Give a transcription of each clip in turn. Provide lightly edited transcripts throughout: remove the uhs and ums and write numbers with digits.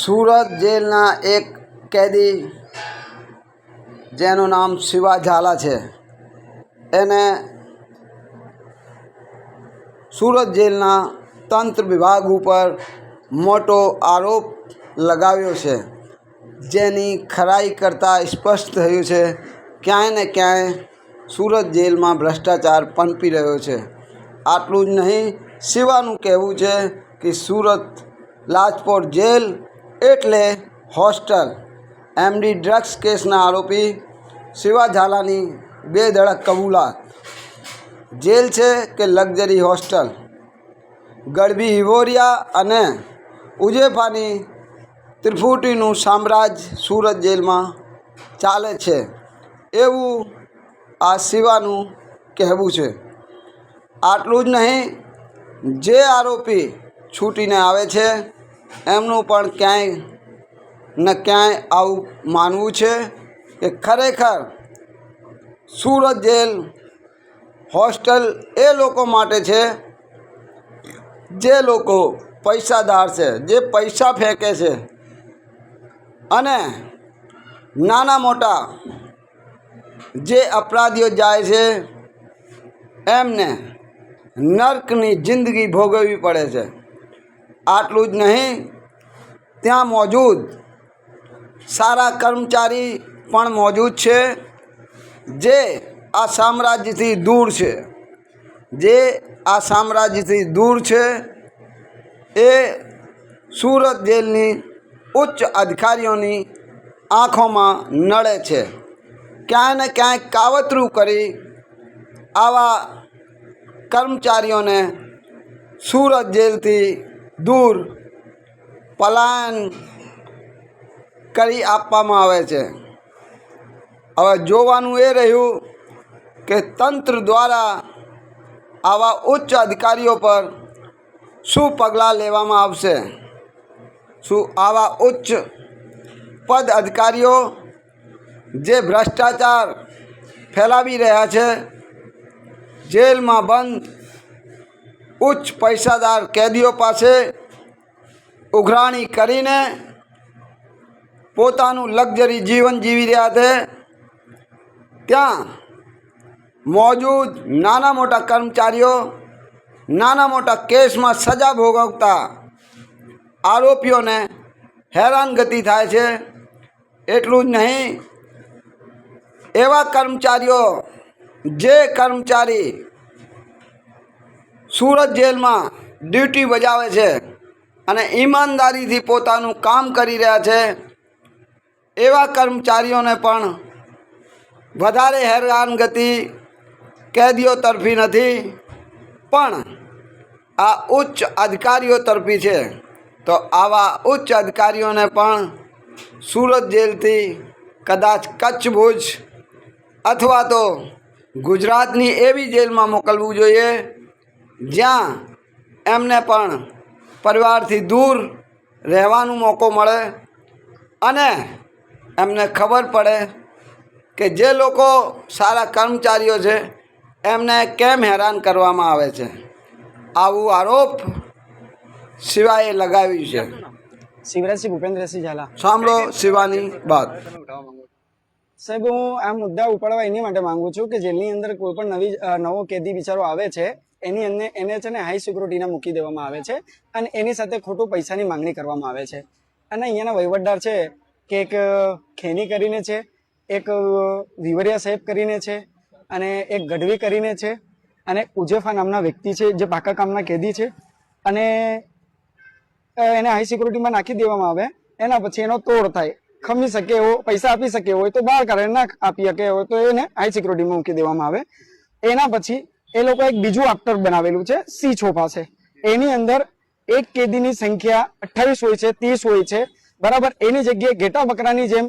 સુરત જેલના એક કેદી જેનું નામ શિવા ઝાલા છે એને સુરત જેલના તંત્ર વિભાગ ઉપર મોટો આરોપ લગાવ્યો છે, જેની ખરાઈ કરતાં સ્પષ્ટ થયું છે ક્યાંય ને ક્યાંય સુરત જેલમાં ભ્રષ્ટાચાર પનપી રહ્યો છે। આટલું જ નહીં, શિવાનું કહેવું છે કે સુરત લાજપોર જેલ એટલે હોસ્ટેલ। એમડી ડ્રગ્સ કેસના આરોપી શિવા ઝાલાની બેધડક કબૂલાત। જેલ છે કે લક્ઝરી હોસ્ટેલ? ગઢવી હિવોરિયા અને ઉજેફાની ત્રિપુટીનું સામ્રાજ્ય સુરત જેલમાં ચાલે છે એવું આ શિવાનું કહેવું છે। આટલું જ નહીં, જે આરોપી છૂટીને આવે છે એમનું પણ ક્યાંય ને ક્યાંય આવું માનવું છે કે ખરેખર સુરત જેલ હોસ્ટેલ એ લોકો માટે છે જે લોકો પૈસાદાર છે, જે પૈસા ફેંકે છે અને નાના મોટા જે અપરાધીઓ જાય છે એમને નર્કની જિંદગી ભોગવવી પડે છે। આટલું જ નહીં, ત્યાં મોજૂદ સારા કર્મચારી પણ મોજૂદ છે જે આ સામ્રાજ્યથી દૂર છે। જે આ સામ્રાજ્યથી દૂર છે એ સુરત જેલની ઉચ્ચ અધિકારીઓની આંખોમાં નડે છે। ક્યાંય ને ક્યાંય કાવતરું કરી આવા કર્મચારીઓને સુરત જેલથી દૂર પલાયન કરી આપવામાં આવે છે। હવે જોવાનું એ રહ્યું કે તંત્ર દ્વારા આવા ઉચ્ચ અધિકારીઓ પર શું પગલાં લેવામાં આવશે। શું આવા ઉચ્ચ પદ અધિકારીઓ જે ભ્રષ્ટાચાર ફેલાવી રહ્યા છે, જેલમાં બંધ ઉચ્ચ પૈસાદાર કેદીઓ પાસે ઉઘરાણી કરીને પોતાનું લક્ઝરી જીવન જીવી રહ્યા છે, ત્યાં મોજૂદ નાના મોટા કર્મચારીઓ નાના મોટા કેસમાં સજા ભોગવતા આરોપીઓને હેરાનગતિ થાય છે। એટલું જ નહીં, એવા કર્મચારીઓ જે કર્મચારી સુરત જેલમાં ડ્યુટી બજાવે છે અને ઈમાનદારીથી પોતાનું કામ કરી રહ્યા છે, એવા કર્મચારીઓને પણ વધારે હેરાનગતિ કેદીઓ તરફી નથી પણ આ ઉચ્ચ અધિકારીઓ તરફી છે। તો આવા ઉચ્ચ અધિકારીઓને પણ સુરત જેલથી કદાચ કચ્છ ભુજ અથવા તો ગુજરાતની એવી જેલમાં મોકલવું જોઈએ જ્યાં એમને પણ પરિવારથી દૂર રહેવાનો મોકો મળે અને એમને ખબર પડે કે જે લોકો સારા કર્મચારીઓ છે એમને કેમ હેરાન કરવામાં આવે છે। આવું આરોપ શિવાએ લગાવ્યું છે। શિવરાજસિંહ ભૂપેન્દ્રસિંહ ઝાલા। સાંભળો શિવાની વાત। સાહેબ, હું આ મુદ્દા ઉપાડવા એની માટે માંગુ છું કે જેલની અંદર કોઈ પણ નવો કેદી બિચારો આવે છે એને છે ને હાઈ સિક્યુરિટીના મૂકી દેવામાં આવે છે અને એની સાથે ખોટું પૈસાની માંગણી કરવામાં આવે છે। અને અહીંયાના વહીવટદાર છે કે એક ખેની કરીને છે, એક વિવરિયા સાહેબ કરીને છે અને એક ગઢવી કરીને છે અને ઉજેફા નામના વ્યક્તિ છે જે પાકા કામના કેદી છે અને એને હાઈ સિક્યુરિટીમાં નાખી દેવામાં આવે। એના પછી એનો તોડ થાય, ખમી શકે એવો પૈસા આપી શકે હોય તો બહાર કાઢે, ના આપી શકે હોય તો એને હાઈ સિક્યુરિટીમાં મૂકી દેવામાં આવે। એના પછી એ લોકો એક બીજું આફ્ટર બનાવેલું છે સી છો પાસે, એની અંદર એક કેદીની સંખ્યા 28 હોય છે, 30 હોય છે, બરાબર। એની જગ્યાએ ઘેટા બકરાની જેમ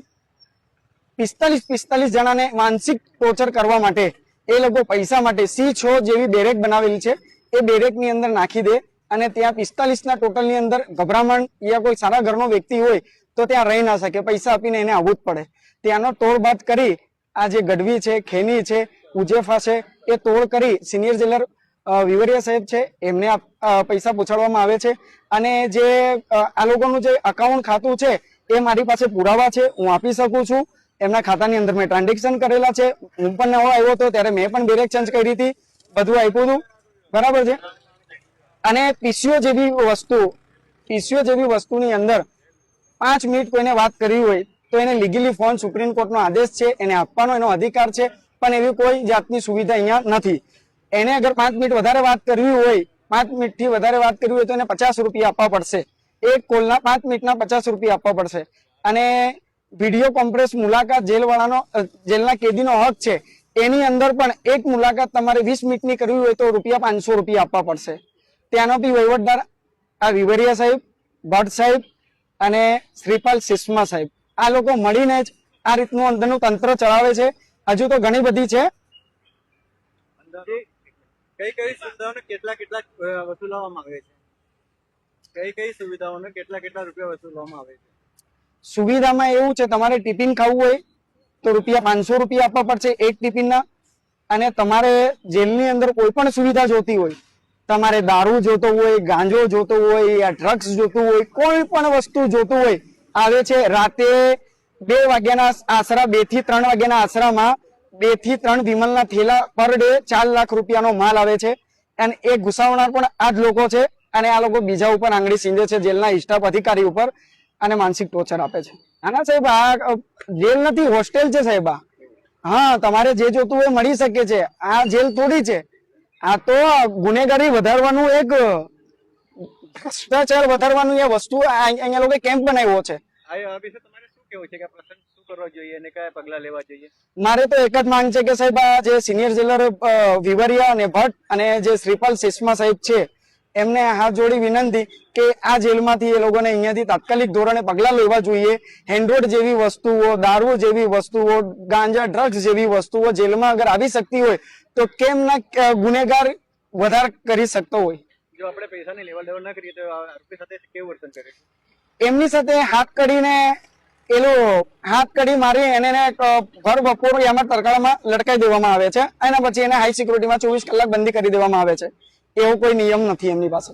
45 જણાને માનસિક ટોર્ચર કરવા માટે એ લોકો પૈસા માટે સી છો જેવી બેરેક બનાવેલી છે, એ બેરેકની અંદર નાખી દે અને ત્યાં 45ના ટોટલની અંદર ગભરામણ યા કોઈ સારા ઘરનો વ્યક્તિ હોય તો ત્યાં રહી ના શકે, પૈસા આપીને એને આવવું જ પડે। ત્યાંનો તોડબાદ કરી આ જે ગઢવી છે, ખેની છે, ઉજેફા છે, એ તોડ કરી સિનિયર જેલર વિવરિયા સાહેબ છે એમને પૈસા પહોંચાડવામાં આવે છે. અને જે આ લોકોનું જે અકાઉન્ટ ખાતું છે એ મારી પાસે પુરાવા છે, હું આપી શકું છું. એમના ખાતાની અંદર મેં ટ્રાન્ઝેક્શન કરેલા છે. હું પણ નવો આવ્યો હતો ત્યારે મેં પણ બેરેક ચેન્જ કરી હતી, બધું આપ્યું હતું, બરાબર છે. અને પીસીઓ જેવી વસ્તુની અંદર 5 મિનિટ કોઈને વાત કરવી હોય તો એને લીગલી ફોન સુપ્રીમ કોર્ટનો આદેશ છે, એને આપવાનો એનો અધિકાર છે. પણ એવી કોઈ જાતની સુવિધા અહીંયા નથી. એને અગર 5 મિનિટ વધારે વાત કરવી હોય, 5 મિનિટથી વધારે વાત કરવી હોય તો એને 50 રૂપિયા આપવા પડશે. એક કોલના 5 મિનિટના 50 રૂપિયા આપવા પડશે. અને વિડીયો કોન્ફરન્સ મુલાકાત જેલના કેદીનો હક છે, એની અંદર પણ એક મુલાકાત તમારે 20 મિનિટની કરવી હોય તો ₹500 આપવા પડશે. ત્યાંનો બી વહીવટદાર આ વિવરિયા સાહેબ, ભટ્ટ સાહેબ અને શ્રીપાલ સિસ્મા સાહેબ, આ લોકો મળીને જ આ રીતનું અંદરનું તંત્ર ચલાવે છે. હજુ તો ઘણી બધી છે. કઈ સુવિધાઓને કેટલા વસૂલવામાં આવે છે? કઈ સુવિધાઓને કેટલા રૂપિયા વસૂલવામાં આવે છે? સુવિધામાં એવું છે, તમારે ટિફિન ખાવું હોય તો ₹500 આપવા પડશે એક ટિફિનના. અને તમારે જેલની અંદર કોઈ પણ સુવિધા જોતી હોય, તમારે દારૂ જોતો હોય, ગાંજો જોતો હોય, યા ડ્રગ્સ જોતું હોય, કોઈ પણ વસ્તુ જોતું હોય, આવે છે. રાતે 2 વાગ્યાના આશરા, 2 થી 3 વાગ્યાના આશરામાં 2 થી 3 વિમલના થેલા પર ડે 4 લાખ રૂપિયાનો માલ આવે છે. અને એ ઘુસાવનાર પણ આ જ લોકો છે. અને આ લોકો બીજા ઉપર આંગળી સીંધે છે, જેલના સ્ટાફ અધિકારી ઉપર, અને માનસિક ટોર્ચર આપે છે. આના સાહેબ આ જેલ નથી, હોસ્ટેલ છે સાહેબ. હા, તમારે જે જોતું હોય મળી શકે છે. આ જેલ થોડી છે. આ તો ગુનેગારી વધારવાનું, એક ભ્રષ્ટાચાર વધારવાનું એ વસ્તુ અહીંયા લોકો કેમ્પ બનાવ્યો છે. આ વિશે તમારે શું કહેવું છે કે પ્રશાસન શું કરવા જોઈએ અને કયા પગલા લેવા જોઈએ? મારે તો એક જ માંગ છે કે સાહેબ, આ જે સિનિયર જેલર વિવરિયા અને ભટ્ટ અને જે શ્રીપાલ સિસ્મા સાહેબ છે, એમને હાથ જોડી વિનંતી કે આ જેલમાંથી એ લોકોને અહીંયાથી તાત્કાલિક ધોરણે પગલા લેવા જોઈએ. હેન્ડરોડ જેવી વસ્તુઓ, દારૂ જેવી વસ્તુઓ, ગાંજા, ડ્રગ્સ જેવી વસ્તુઓ જેલમાં અગર આવી શકતી હોય તો કેમ ના ગુનેગાર વધારે કરી શકતો હોય? જો આપણે પૈસાની લેવડ દેવડ ના કરીએ તો આરોપી સાથે કેવું વર્તન કરે? એમની સાથે હાથ કડી મારી એને ભર બપોર એમાં તરકાળામાં લટકાઈ દેવામાં આવે છે. એના પછી એને હાઈ સિક્યુરિટીમાં 24 કલાક બંધી કરી દેવામાં આવે છે. એવો કોઈ નિયમ નથી એમની પાસે.